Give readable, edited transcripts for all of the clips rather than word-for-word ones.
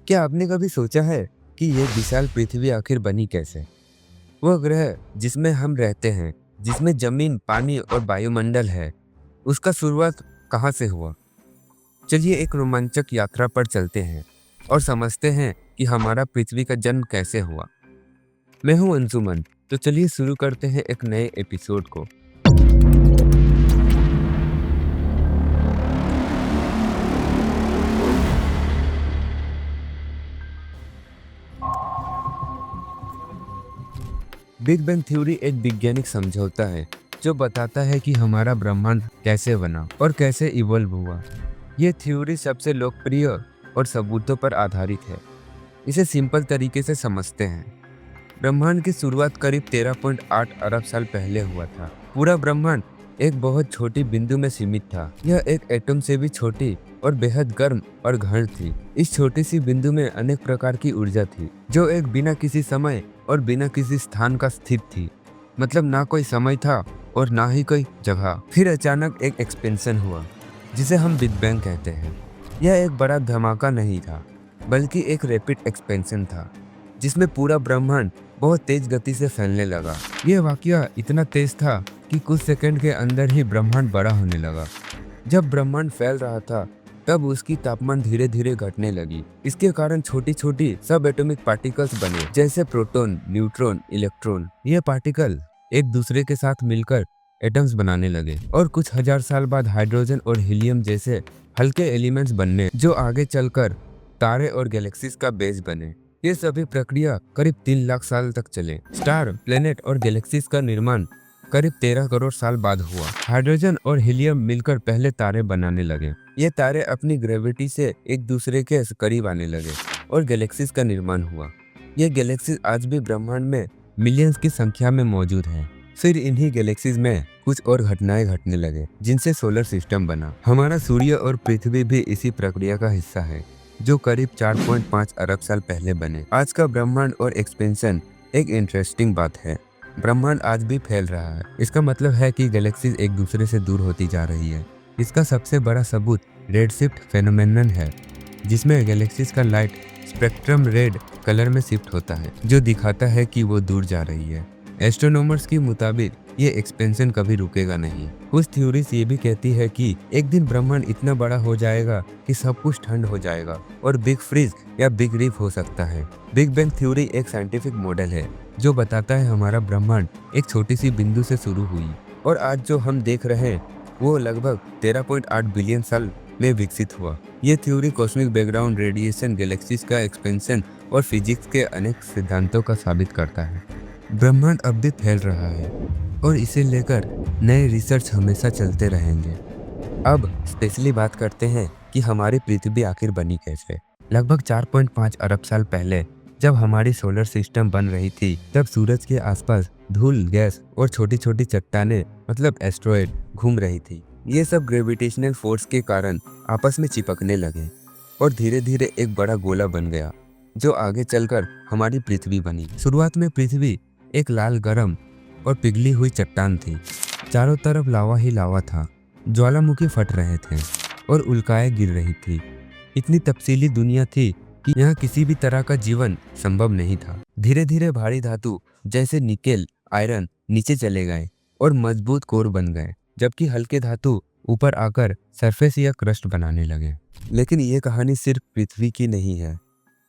क्या आपने कभी सोचा है कि ये विशाल पृथ्वी आखिर बनी कैसे? वह ग्रह जिसमें हम रहते हैं, जिसमें जमीन, पानी और वायुमंडल है, उसका शुरुआत कहाँ से हुआ? चलिए एक रोमांचक यात्रा पर चलते हैं और समझते हैं कि हमारा पृथ्वी का जन्म कैसे हुआ। मैं हूं अंशुमन, तो चलिए शुरू करते हैं एक नए एपिसोड को। बिग बैंग थ्योरी एक वैज्ञानिक समझौता है जो बताता है कि हमारा ब्रह्मांड कैसे बना और कैसे इवॉल्व हुआ। ये थ्योरी सबसे लोकप्रिय और सबूतों पर आधारित है। इसे सिंपल तरीके से समझते हैं। ब्रह्मांड की शुरुआत करीब 13.8 अरब साल पहले हुआ था। पूरा ब्रह्मांड एक बहुत छोटी बिंदु में सीमित था। यह एक एटम से भी छोटी और बेहद गर्म और घन थी। इस छोटी सी बिंदु में अनेक प्रकार की ऊर्जा थी जो एक बिना किसी समय और बिना किसी स्थान का स्थित थी। मतलब ना कोई समय था और ना ही कोई जगह। फिर अचानक एक एक्सपेंशन हुआ जिसे हम बिग बैंग कहते हैं। यह एक बड़ा धमाका नहीं था बल्कि एक रैपिड एक्सपेंशन था जिसमें पूरा ब्रह्मांड बहुत तेज गति से फैलने लगा। यह वाकया इतना तेज था कि कुछ सेकंड के अंदर ही ब्रह्मांड बड़ा होने लगा। जब ब्रह्मांड फैल रहा था तब उसकी तापमान धीरे धीरे घटने लगी। इसके कारण छोटी छोटी सब एटॉमिक पार्टिकल्स बने, जैसे प्रोटॉन, न्यूट्रॉन, इलेक्ट्रॉन। ये पार्टिकल एक दूसरे के साथ मिलकर एटम्स बनाने लगे और कुछ हजार साल बाद हाइड्रोजन और हीलियम जैसे हल्के एलिमेंट्स बनने, जो आगे चलकर तारे और गैलेक्सीज का बेस बने। ये सभी प्रक्रिया करीब 3 लाख साल तक चले। स्टार, प्लेनेट और गैलेक्सीज का निर्माण करीब 13 करोड़ साल बाद हुआ। हाइड्रोजन और हीलियम मिलकर पहले तारे बनाने लगे। ये तारे अपनी ग्रेविटी से एक दूसरे के करीब आने लगे और गैलेक्सीज का निर्माण हुआ। ये गैलेक्सीज आज भी ब्रह्मांड में मिलियंस की संख्या में मौजूद हैं। फिर इन्हीं गैलेक्सीज में कुछ और घटनाएं घटने लगे जिनसे सोलर सिस्टम बना। हमारा सूर्य और पृथ्वी भी इसी प्रक्रिया का हिस्सा है, जो करीब 4.5 अरब साल पहले बने। आज का ब्रह्मांड और एक्सपेंशन एक इंटरेस्टिंग बात है। ब्रह्मांड आज भी फैल रहा है। इसका मतलब है कि गैलेक्सीज एक दूसरे से दूर होती जा रही है। इसका सबसे बड़ा सबूत रेडशिफ्ट फेनोमेनन है, जिसमें गैलेक्सीज का लाइट स्पेक्ट्रम रेड कलर में शिफ्ट होता है, जो दिखाता है कि वो दूर जा रही है। एस्ट्रोनॉमर्स के मुताबिक ये एक्सपेंशन कभी रुकेगा नहीं। कुछ थ्योरीज ये भी कहती है कि एक दिन ब्रह्मांड इतना बड़ा हो जाएगा कि सब कुछ ठंड हो जाएगा और बिग फ्रीज या बिग रिप हो सकता है। बिग बैंग थ्योरी एक साइंटिफिक मॉडल है जो बताता है हमारा ब्रह्मांड एक छोटी सी बिंदु से शुरू हुई और आज जो हम देख रहे हैं वो लगभग 13.8 बिलियन साल में विकसित हुआ। ये theory cosmic background, radiation, galaxies का एक्सपेंशन और फिजिक्स के अनेक सिद्धांतों का साबित करता है। ब्रह्मांड अब भी फैल रहा है और इसे लेकर नए रिसर्च हमेशा चलते रहेंगे। अब स्पेशली बात करते हैं कि हमारी पृथ्वी आखिर बनी कैसे। लगभग 4.5 अरब साल पहले जब हमारी सोलर सिस्टम बन रही थी, तब सूरज के आसपास धूल, गैस और छोटी छोटी चट्टानें मतलब एस्ट्रॉयड घूम रही थी। ये सब ग्रेविटेशनल फोर्स के कारण आपस में चिपकने लगे और धीरे धीरे एक बड़ा गोला बन गया, जो आगे चलकर हमारी पृथ्वी बनी। शुरुआत में पृथ्वी एक लाल, गरम और पिघली हुई चट्टान थी। चारों तरफ लावा ही लावा था। ज्वालामुखी फट रहे थे और उल्काएं गिर रही थी। इतनी तपसीली दुनिया थी कि यहाँ किसी भी तरह का जीवन संभव नहीं था। धीरे धीरे भारी धातु जैसे निकेल, आयरन नीचे चले गए और मजबूत कोर बन गए, जबकि हल्के धातु ऊपर आकर सरफेस या क्रस्ट बनाने लगे। लेकिन ये कहानी सिर्फ पृथ्वी की नहीं है।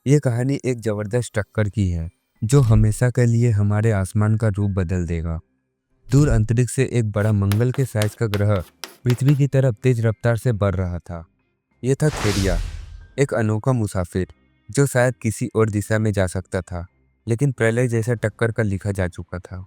ये कहानी एक जबरदस्त टक्कर की है जो हमेशा के लिए हमारे आसमान का रूप बदल देगा। दूर अंतरिक्ष से एक बड़ा मंगल के साइज का ग्रह पृथ्वी की तरफ तेज रफ्तार से बढ़ रहा था। यह था थेरिया, एक अनोखा मुसाफिर जो शायद किसी और दिशा में जा सकता था, लेकिन प्रलय जैसा टक्कर का लिखा जा चुका था।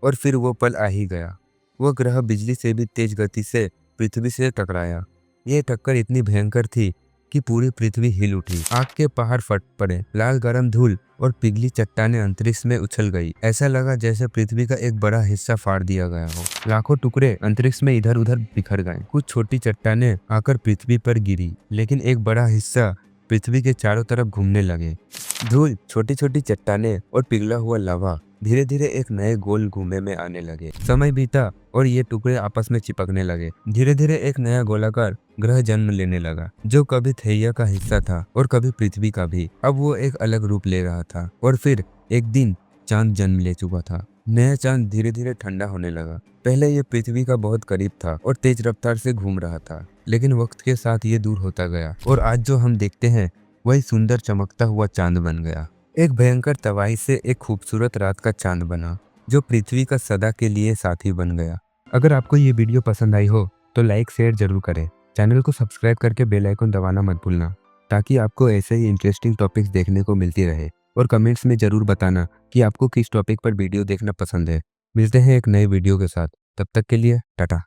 और फिर वो पल आ ही गया। वो ग्रह बिजली से भी तेज गति से पृथ्वी से टकराया। यह टक्कर इतनी भयंकर थी कि पूरी पृथ्वी हिल उठी। आग के पहाड़ फट पड़े, लाल गरम धूल और पिघली चट्टानें अंतरिक्ष में उछल गई। ऐसा लगा जैसे पृथ्वी का एक बड़ा हिस्सा फाड़ दिया गया हो। लाखों टुकड़े अंतरिक्ष में इधर उधर बिखर गए। कुछ छोटी चट्टानें आकर पृथ्वी पर गिरी, लेकिन एक बड़ा हिस्सा पृथ्वी के चारों तरफ घूमने लगे। धूल, छोटी छोटी चट्टानें और पिघला हुआ लावा धीरे धीरे एक नए गोल घूमे में आने लगे। समय बीता और ये टुकड़े आपस में चिपकने लगे। धीरे धीरे एक नया गोलाकार ग्रह जन्म लेने लगा, जो कभी थैया का हिस्सा था और कभी पृथ्वी का भी। अब वो एक अलग रूप ले रहा था। और फिर एक दिन चांद जन्म ले चुका था। नया चांद धीरे धीरे ठंडा होने लगा। पहले ये पृथ्वी का बहुत करीब था और तेज रफ्तार से घूम रहा था, लेकिन वक्त के साथ ये दूर होता गया और आज जो हम देखते हैं वही सुंदर चमकता हुआ चांद बन गया। एक भयंकर तबाही से एक खूबसूरत रात का चांद बना, जो पृथ्वी का सदा के लिए साथी बन गया। अगर आपको ये वीडियो पसंद आई हो तो लाइक शेयर जरूर करें। चैनल को सब्सक्राइब करके बेल आइकन दबाना मत भूलना, ताकि आपको ऐसे ही इंटरेस्टिंग टॉपिक्स देखने को मिलती रहे। और कमेंट्स में जरूर बताना कि आपको किस टॉपिक पर वीडियो देखना पसंद है। मिलते हैं एक नए वीडियो के साथ। तब तक के लिए टाटा।